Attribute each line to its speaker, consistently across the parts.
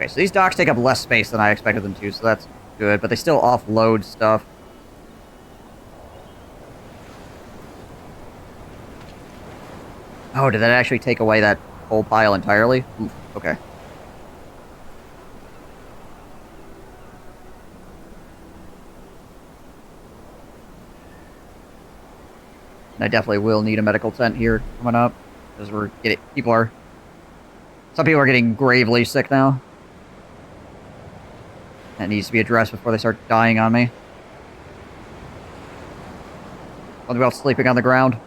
Speaker 1: Okay, so these docks take up less space than I expected them to, so that's good, but they still offload stuff. Oh, did that actually take away that whole pile entirely? Oof, okay. And I definitely will need a medical tent here coming up, because we're getting some people are getting gravely sick now. That needs to be addressed before they start dying on me. Something about sleeping on the ground.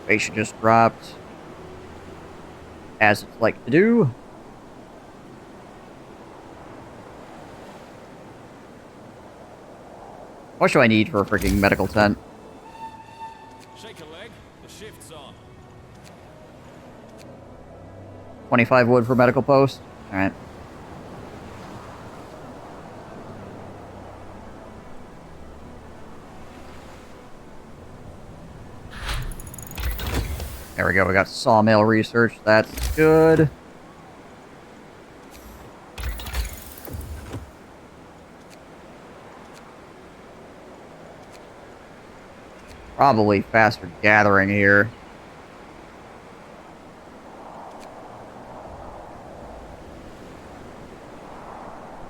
Speaker 1: Patient just dropped. As it's like to do. What do I need for a freaking medical tent?
Speaker 2: Shake a leg, the shift's on.
Speaker 1: 25 wood for medical post? Alright. There we go, we got sawmill research, that's good. Probably faster gathering here.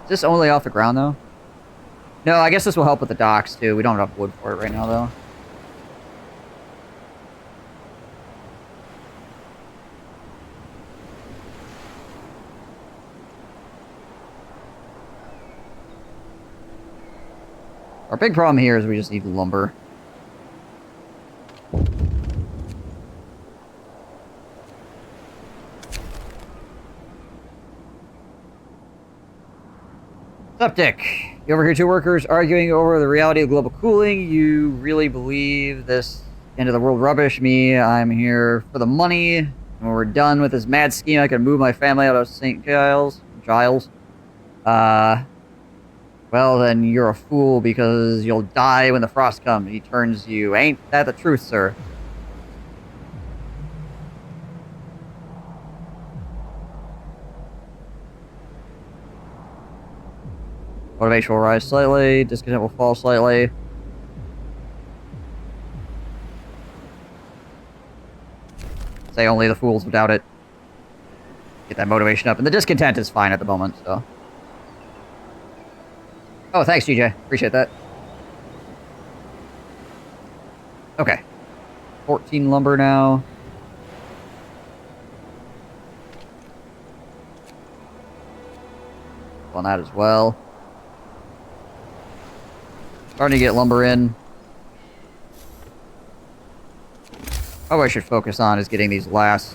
Speaker 1: Is this only off the ground, though? No, I guess this will help with the docks, too. We don't have enough wood for it right now, though. Our big problem here is we just need lumber. Septic. You overhear two workers arguing over the reality of global cooling. You really believe this end of the world rubbish? Me, I'm here for the money. And when we're done with this mad scheme, I can move my family out of St. Giles. Well, then you're a fool because you'll die when the frost comes. He turns you. Ain't that the truth, sir? Motivation will rise slightly. Discontent will fall slightly. Say only the fools would doubt it. Get that motivation up. And the discontent is fine at the moment, so. Oh, thanks, GJ. Appreciate that. Okay. 14 lumber now. On that as well. Starting to get lumber in. Oh, I should focus on is getting these last.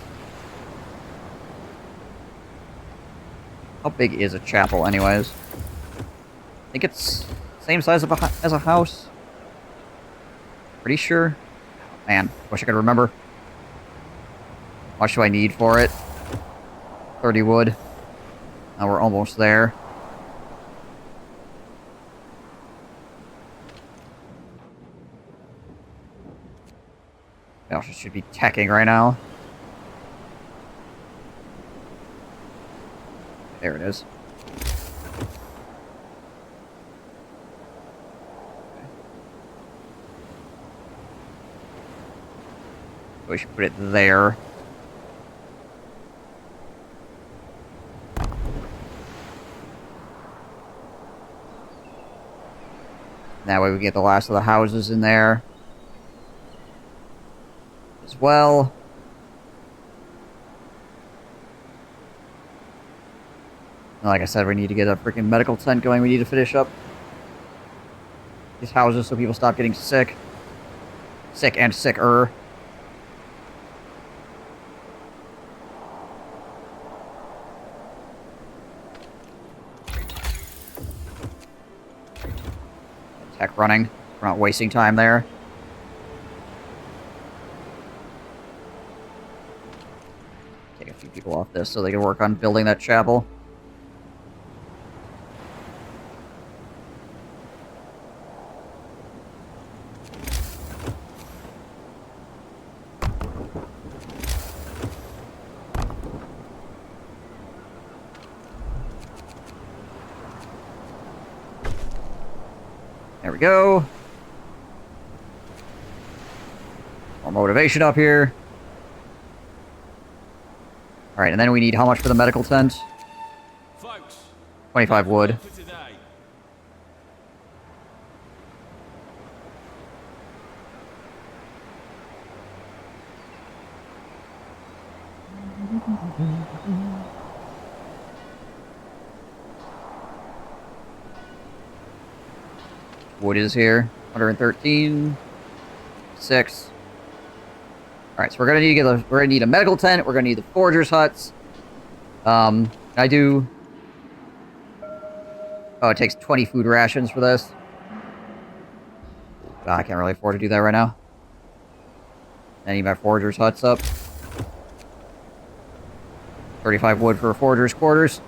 Speaker 1: How big is a chapel, anyways? I think it's same size of as a house. Pretty sure. Man, wish I could remember. How much do I need for it? 30 wood. Now we're almost there. Gosh, I should be teching right now. There it is. We should put it there. That way we get the last of the houses in there. As well. And like I said, we need to get a freaking medical tent going. We need to finish up these houses so people stop getting sick. Sick and sicker. Tech running. We're not wasting time there. Take a few people off this so they can work on building that chapel. There we go. More motivation up here. Alright, and then we need how much for the medical tent?
Speaker 2: Folks,
Speaker 1: 25 wood.
Speaker 2: for today.
Speaker 1: Wood is here. 113. 6. Alright, so we're gonna need a medical tent, we're gonna need the foragers' huts. I do... Oh, it takes 20 food rations for this. I can't really afford to do that right now. I need my foragers' huts up. 35 wood for a foragers' quarters.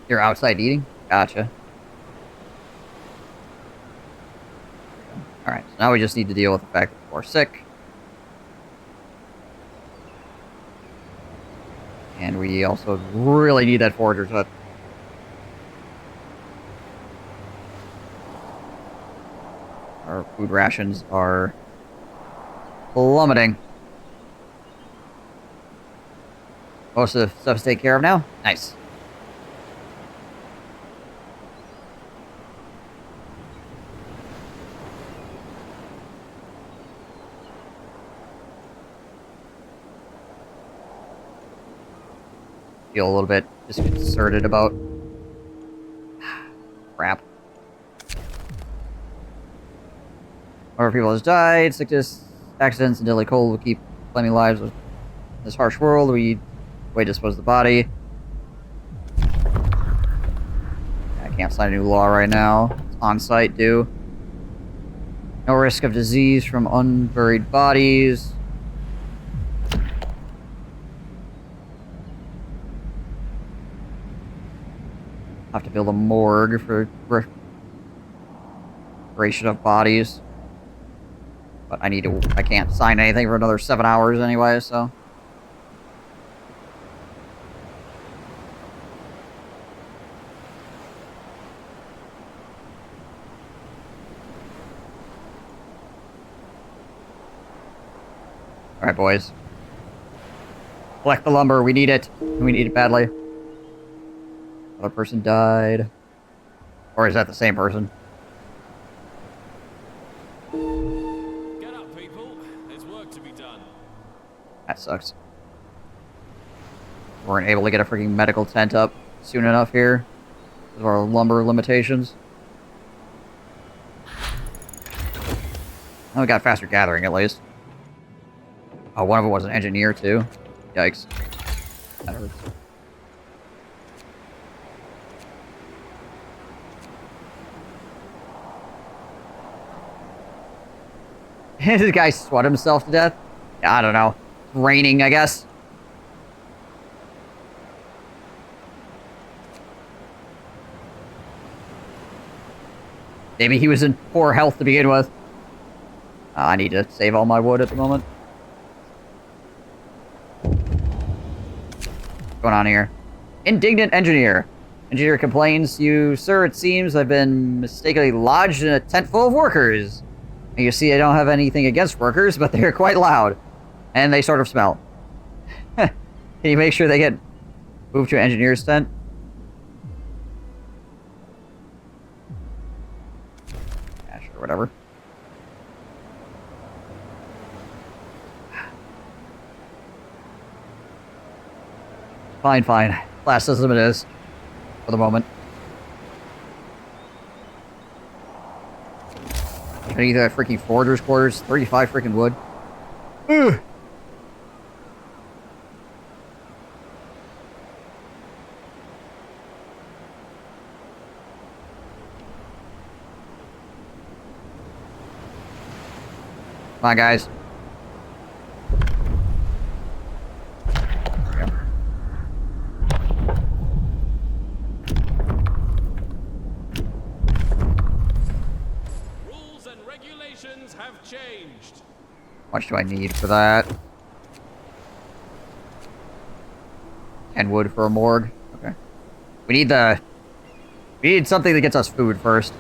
Speaker 1: You're outside eating? Gotcha. Alright, so now we just need to deal with the fact that we're sick. And we also really need that forager's hut. Our food rations are plummeting. Most of the stuff's taken care of now? Nice. Feel a little bit disconcerted about... Crap. More people has died, sickness, accidents, and deadly cold will keep claiming lives with this harsh world. We way to dispose of the body. I can't sign a new law right now. It's on-site due. No risk of disease from unburied bodies. Have to build a morgue for restoration of bodies. But I can't sign anything for another 7 hours anyway, so. Alright, boys. Collect the lumber, we need it. We need it badly. Another person died. Or is that the same person?
Speaker 2: Get up, people. There's work to be done.
Speaker 1: That sucks. Weren't able to get a freaking medical tent up soon enough here. Because of our lumber limitations. Oh, we got faster gathering at least. Oh, one of them was an engineer too. Yikes. That hurts. This guy sweat himself to death? Yeah, I don't know. It's raining, I guess. Maybe he was in poor health to begin with. I need to save all my wood at the moment. What's going on here? Indignant engineer. Engineer complains to you, sir, it seems I've been mistakenly lodged in a tent full of workers. And you see, I don't have anything against workers, but they're quite loud. And they sort of smell. Can you make sure they get moved to an engineer's tent? Yeah, sure, whatever. Fine, fine. Class system it is. For the moment. I need that freaking foragers' quarters. 35 freaking wood. Ugh. Come on, guys.
Speaker 2: Have changed.
Speaker 1: How much do I need for that? And wood for a morgue. Okay. We need something that gets us food first.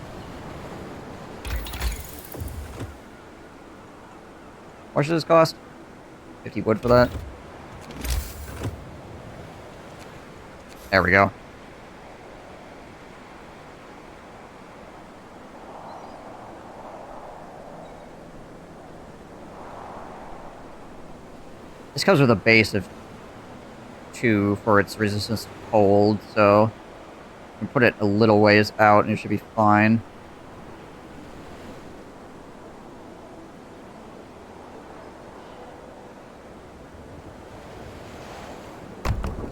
Speaker 1: What should this cost? 50 wood for that. There we go. This comes with a base of 2 for its resistance to cold, so I can put it a little ways out and it should be fine.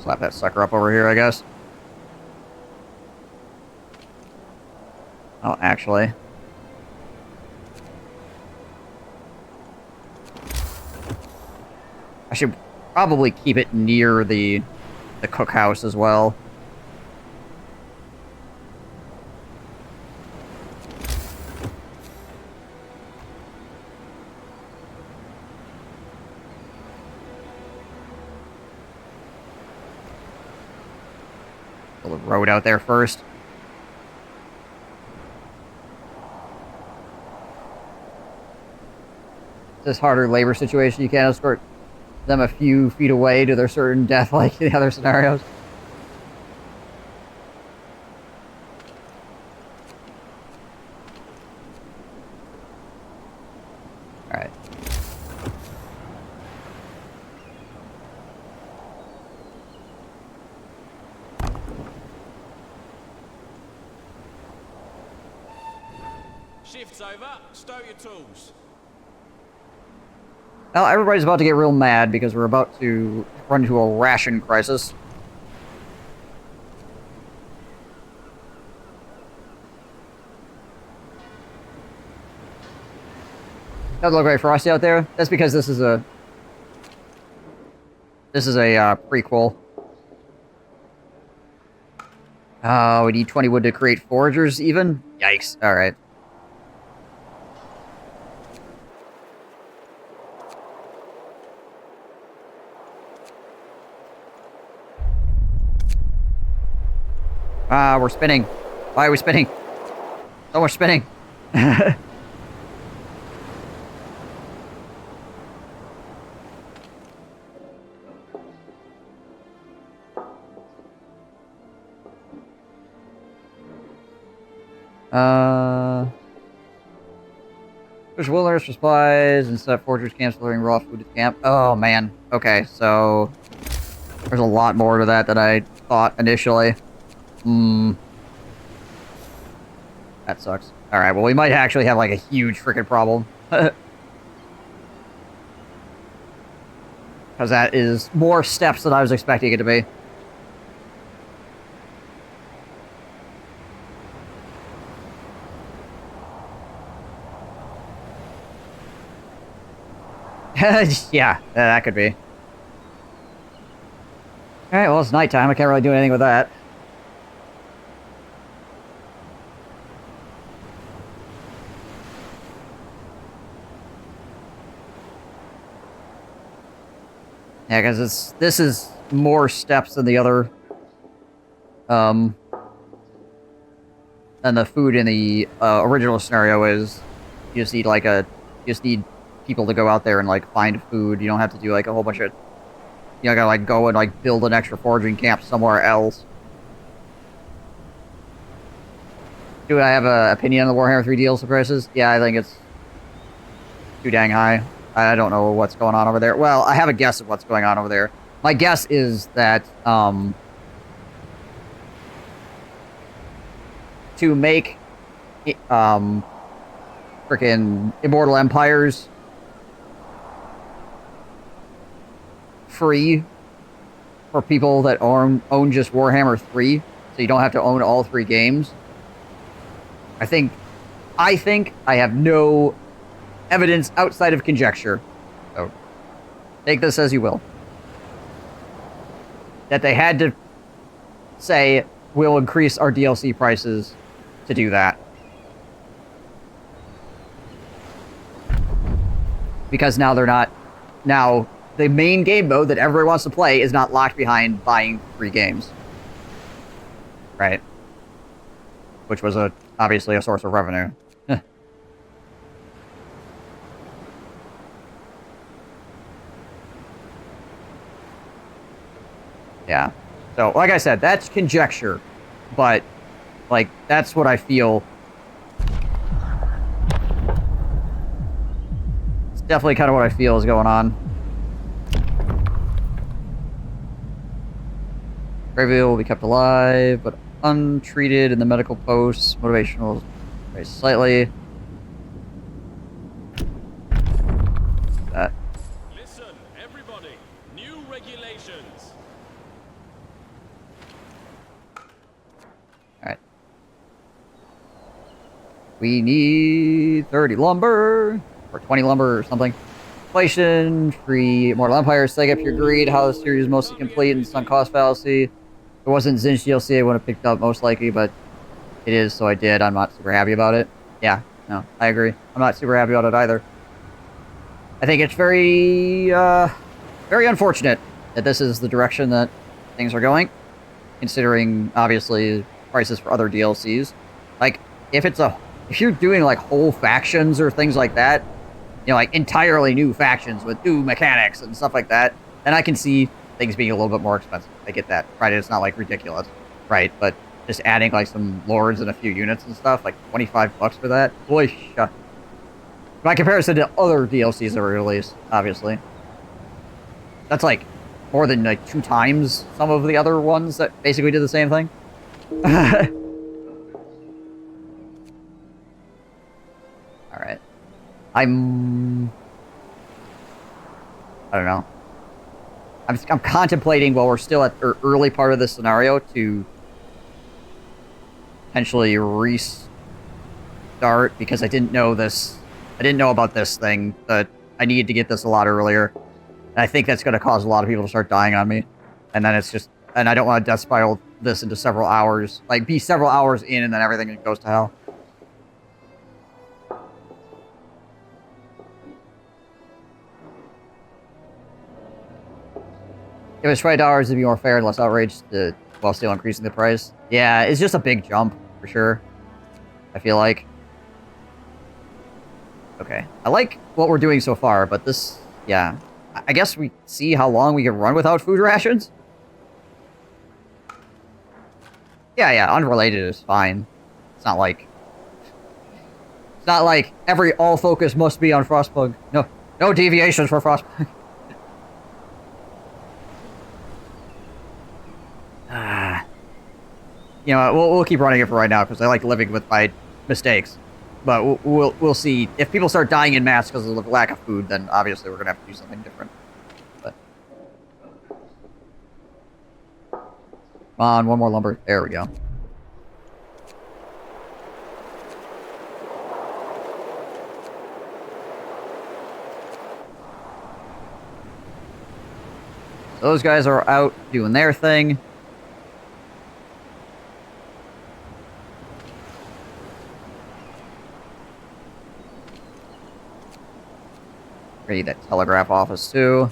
Speaker 1: Slap that sucker up over here, I guess. Oh, actually. I should probably keep it near the cookhouse as well. Build a road out there first. This harder labor situation, you can't escort them a few feet away to their certain death like the other scenarios. Alright.
Speaker 2: Shift's over. Stow your tools.
Speaker 1: Well, everybody's about to get real mad because we're about to run into a ration crisis. Doesn't look very frosty out there. That's because this is a prequel. Oh, we need 20 wood to create foragers even? Yikes. Alright. We're spinning. Why are we spinning? So much spinning. Push wilderness for supplies and set up foragers camps delivering raw food to the camp. Oh, man. Okay, so there's a lot more to that than I thought initially. That sucks. Alright, well, we might actually have, like, a huge freaking problem. Because that is more steps than I was expecting it to be. Yeah, that could be. Alright, well, it's nighttime. I can't really do anything with that. Yeah, because this is more steps than the other, than the food in the original scenario is. You just need people to go out there and like find food. You don't have to do like a whole bunch of, you know, gotta like go and like build an extra foraging camp somewhere else. Do I have an opinion on the Warhammer 3 DLC prices? Yeah, I think it's too dang high. I don't know what's going on over there. Well, I have a guess of what's going on over there. My guess is that, to make, frickin' Immortal Empires free for people that own just Warhammer 3, so you don't have to own all 3 games. I think I have no evidence outside of conjecture. So, take this as you will. That they had to say, we'll increase our DLC prices to do that. Because now they're the main game mode that everybody wants to play is not locked behind buying free games. Right. Which was obviously a source of revenue. Yeah. So, like I said, that's conjecture. But, like, that's what I feel. It's definitely kind of what I feel is going on. Gravy will be kept alive, but untreated in the medical posts. Motivational very slightly. That.
Speaker 2: Listen, everybody. New regulations.
Speaker 1: Alright. We need 30 lumber. Or 20 lumber or something. Inflation, free Immortal Empire, stake up your greed, how the series is mostly complete, and sunk cost fallacy. If it wasn't Zinch DLC, I would have picked up most likely, but it is, so I did. I'm not super happy about it. Yeah, no, I agree. I'm not super happy about it either. I think it's very, very unfortunate that this is the direction that things are going, considering, obviously, prices for other DLCs. Like, if you're doing, like, whole factions or things like that, you know, like, entirely new factions with new mechanics and stuff like that, then I can see things being a little bit more expensive. I get that, right? It's not, like, ridiculous, right? But just adding, like, some lords and a few units and stuff, like, 25 bucks for that? Boy, shut. By comparison to other DLCs that were released, obviously. That's, like, more than, like, 2 times some of the other ones that basically did the same thing. Alright. I don't know. I'm contemplating while we're still at the early part of this scenario to potentially restart because I didn't know this. I didn't know about this thing, but I needed to get this a lot earlier. And I think that's going to cause a lot of people to start dying on me. And then it's just, and I don't want to death spiral this into several hours. Like, be several hours in and then everything goes to hell. If it's $20, it'd be more fair and less outraged while still increasing the price. Yeah, it's just a big jump, for sure. I feel like. Okay. I like what we're doing so far, but this... Yeah. I guess we see how long we can run without food rations? Yeah, unrelated is fine. It's not like... It's not like all focus must be on Frostpunk. No deviations for Frostpunk. You know, we'll keep running it for right now because I like living with my mistakes. But we'll see. If people start dying in mass because of the lack of food, then obviously we're gonna have to do something different. But come on, one more lumber. There we go. Those guys are out doing their thing. Ready that telegraph office too.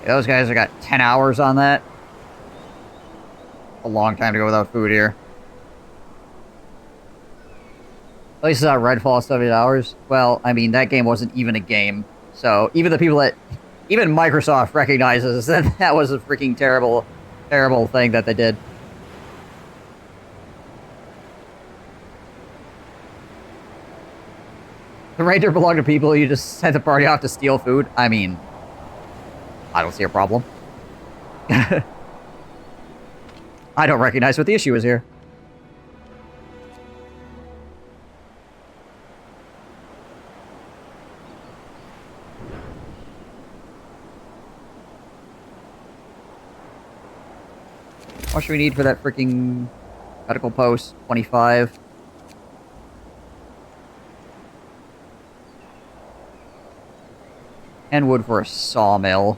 Speaker 1: Those guys have got 10 hours on that. A long time to go without food here. At least it's not Redfall 70 hours. Well, I mean, that game wasn't even a game. So, even the people that... Even Microsoft recognizes that that was a freaking terrible, terrible thing that they did. The reindeer belong to people, you just sent the party off to steal food? I mean... I don't see a problem. I don't recognize what the issue is here. What should we need for that freaking medical post? 25. And wood for a sawmill.